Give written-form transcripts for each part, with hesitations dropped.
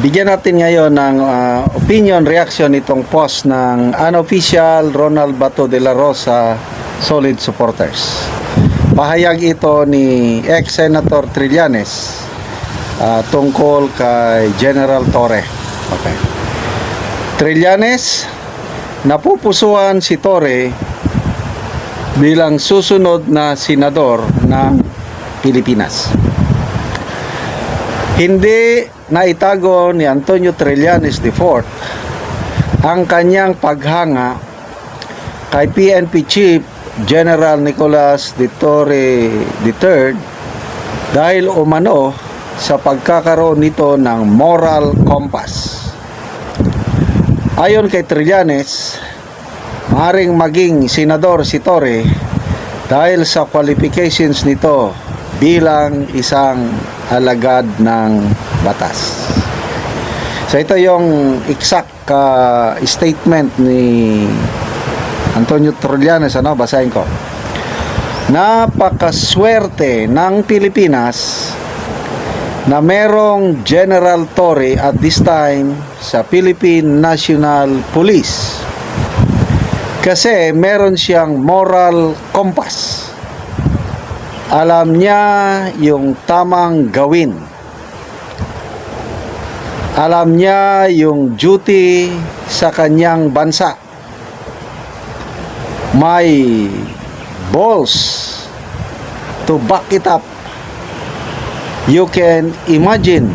Bigyan natin ngayon ng opinion reaction itong post ng unofficial Ronald Bato de la Rosa solid supporters. Pahayag ito ni ex-Senator Trillanes tungkol kay General Torre. Okay. Trillanes, napupusuan si Torre bilang susunod na senador ng Pilipinas. Hindi naitago ni Antonio Trillanes IV ang kanyang paghanga kay PNP Chief General Nicolas de Torre III dahil umano sa pagkakaroon nito ng moral compass. Ayon kay Trillanes, maaaring maging senador si Torre dahil sa qualifications nito bilang isang alagad ng batas. So ito yung exact statement ni Antonio Trillanes, basahin ko. Napakaswerte ng Pilipinas na merong General Torre at this time sa Philippine National Police kasi meron siyang moral compass. Alam niya yung tamang gawin. Alam niya yung duty sa kanyang bansa. May balls to back it up. You can imagine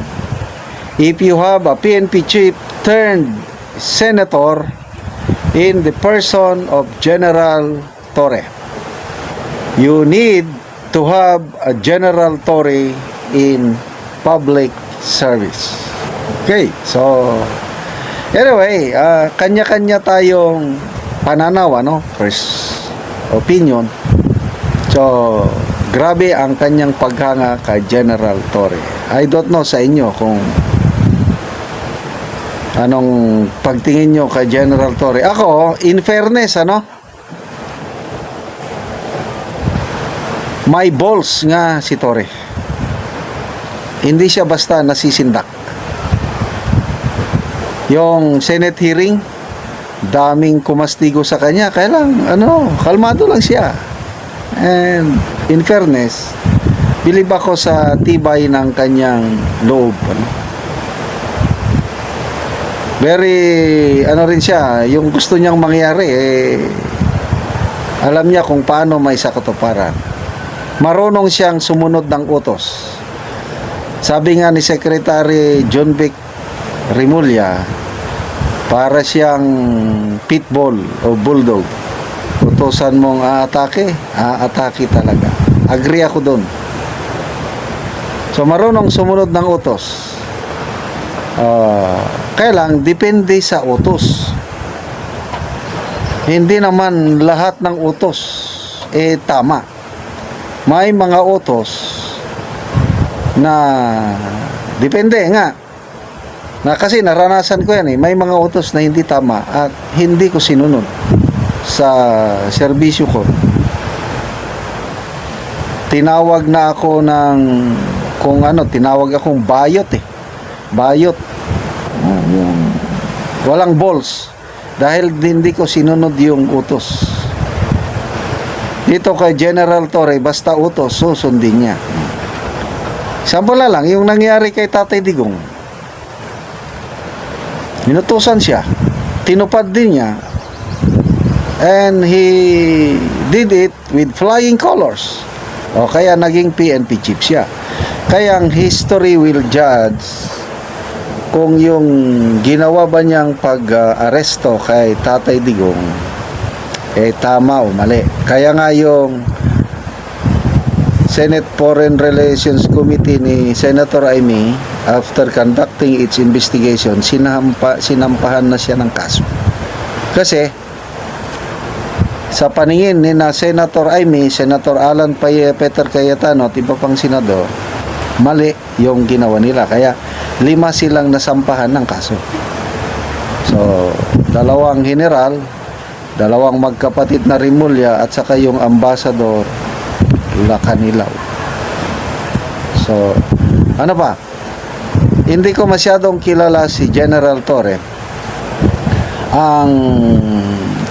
if you have a PNP chief turned senator in the person of General Torre. You need to have a General Torre in public service. Okay, so anyway, kanya-kanya tayong pananaw, first opinion. So grabe ang kanyang paghanga kay General Torre. I don't know sa inyo kung anong pagtingin nyo kay General Torre. Ako, in fairness, may balls nga si Torre. Hindi siya basta nasisindak. Yung Senate hearing, daming kumastigo sa kanya. Kaya lang, kalmado lang siya. And in fairness, bilib ako sa tibay ng kanyang loob. Very, rin siya, yung gusto niyang mangyari, alam niya kung paano may sakatuparan. Marunong siyang sumunod ng utos. Sabi nga ni Secretary John Vic Rimulya, para siyang pitbull o bulldog. Utosan mong aatake talaga. Agree ako doon. So marunong sumunod ng utos. Kaya lang, depende sa utos. Hindi naman lahat ng utos tama. May mga utos na depende nga. Kasi naranasan ko yan may mga utos na hindi tama at hindi ko sinunod sa serbisyo ko. Tinawag na ako ng tinawag akong bayot bayot. Walang balls dahil hindi ko sinunod yung utos. Dito kay General Torre, basta utos, susundin niya. Sample na lang, yung nangyari kay Tatay Digong. Minutusan siya. Tinupad din niya. And he did it with flying colors. O kaya naging PNP chief siya. Kaya ang history will judge kung yung ginawa ba niyang pag-aresto kay Tatay Digong tama o mali. Kaya nga yung Senate Foreign Relations Committee ni Senator Amy, after conducting its investigation, sinampahan na siya ng kaso. Kasi sa paningin ni na Senator Amy, Senator Alan Peter Cayetano at iba pang senador, mali yung ginawa nila. Kaya 5 silang nasampahan ng kaso. So dalawang general, dalawang magkapatid na Rimulya at saka yung ambassador Lacanilaw. So ano pa, hindi ko masyadong kilala si General Torre. Ang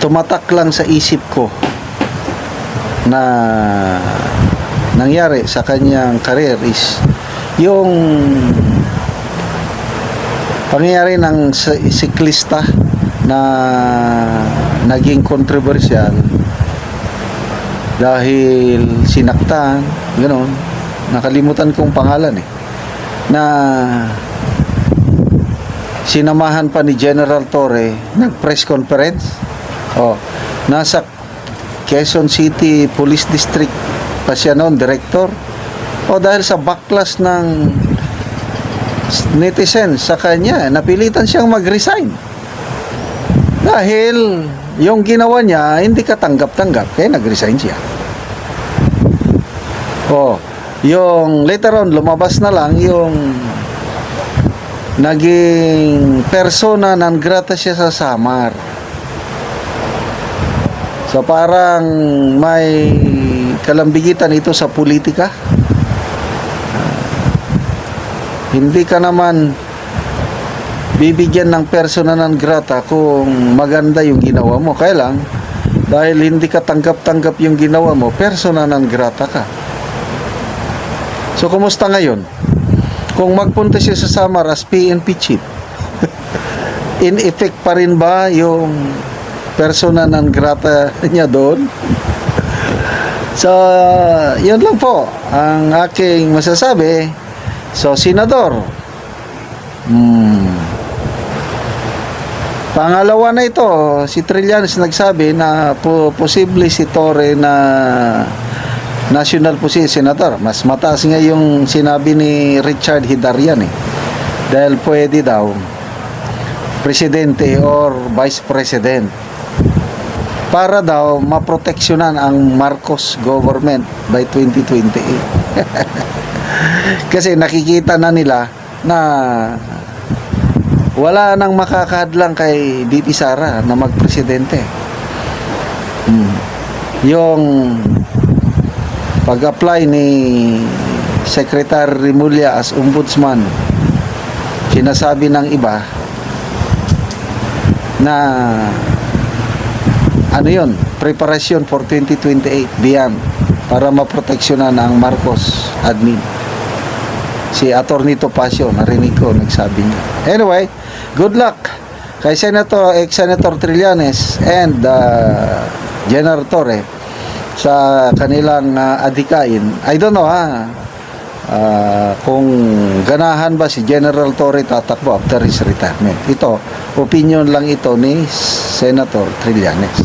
tumatak lang sa isip ko na nangyari sa kanyang career is yung pangyayari ng siklista na naging controversial dahil sinaktan, gano'n. Nakalimutan kong pangalan na sinamahan pa ni General Torre ng press conference. Nasa Quezon City Police District pa siya noon, director. Dahil sa backlash ng netizen sa kanya, napilitan siyang mag-resign. Dahil yung ginawa niya hindi katanggap-tanggap, kaya nag-resign siya. Yung later on lumabas na lang yung naging persona non grata siya sa Samar. So parang may kalambigitan ito sa politika. Hindi ka naman bibigyan ng persona non grata kung maganda yung ginawa mo. Kaya lang, dahil hindi ka tanggap-tanggap yung ginawa mo, persona non grata ka. So, kumusta ngayon? Kung magpunta siya sa Samar as PNP chief, in effect pa rin ba yung persona non grata niya doon? So, yun lang po ang aking masasabi. So, Senador, pangalawa na ito, si Trillanes nagsabi na posible si Torre na national senator. Mas mataas nga yung sinabi ni Richard Hidarian dahil pwede daw presidente or vice president para daw maproteksyonan ang Marcos government by 2028. Kasi nakikita na nila na wala nang makakahadlang kay VP Sara na magpresidente. Yung pag-apply ni Secretary Remulla as ombudsman, sinasabi ng iba na preparation for 2028 beyond para maproteksyonan ang Marcos admin. Si Atty. Topacio, narinig ko, nagsabi niya. Anyway, good luck kay ex-Senator Trillanes and General Torre sa kanilang adikain. I don't know kung ganahan ba si General Torre tatakbo after his retirement. Ito, opinion lang ito ni Senator Trillanes.